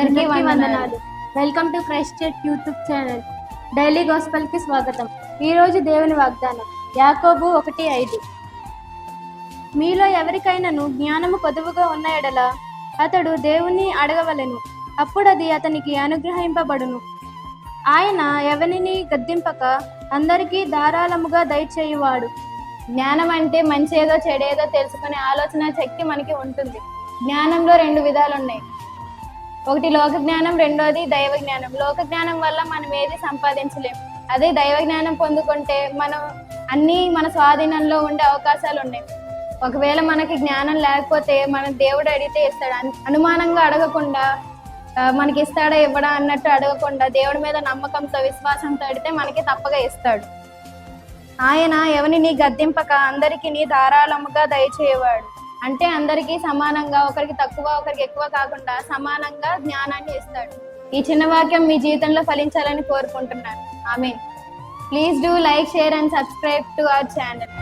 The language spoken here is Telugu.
అందరికీ వందనాలు. Welcome to Christ church YouTube channel. Daily gospel కి స్వాగతం. ఈరోజు దేవుని వాగ్దానం యాకోబు 1:5. మీలో ఎవరికైనాను జ్ఞానము కొదువుగా ఉన్న ఎడల అతడు దేవుని అడగవలెను, అప్పుడది అతనికి అనుగ్రహింపబడును. ఆయన ఎవరిని గద్దింపక అందరికీ ధారాళముగా దయచేయువాడు. జ్ఞానం అంటే మంచేదో చెడేదో తెలుసుకునే ఆలోచన శక్తి మనకి ఉంటుంది. జ్ఞానంలో 2 విధాలు ఉన్నాయి. ఒకటి లోక జ్ఞానం, రెండోది దైవ జ్ఞానం. లోక జ్ఞానం వల్ల మనం ఏది సంపాదించలేం. అదే దైవ జ్ఞానం పొందుకుంటే మనం అన్నీ మన స్వాధీనంలో ఉండే అవకాశాలు ఉన్నాయి. ఒకవేళ మనకి జ్ఞానం లేకపోతే మన దేవుడు అడిగితే ఇస్తాడు. అనుమానంగా అడగకుండా మనకి ఇస్తాడా ఇవ్వడా అన్నట్టు అడగకుండా దేవుడి మీద నమ్మకంతో విశ్వాసంతో అడిగితే మనకి తప్పగా ఇస్తాడు. ఆయన ఎవరిని గద్దింపక అందరికీ ధారాళముగా దయచేయవాడు. అంటే అందరికీ సమానంగా, ఒకరికి తక్కువ ఒకరికి ఎక్కువ కాకుండా సమానంగా జ్ఞానాన్ని ఇస్తాడు. ఈ చిన్న వాక్యం మీ జీవితంలో ఫలించాలని కోరుకుంటున్నాను. Amen. Please do like, share and subscribe to our channel.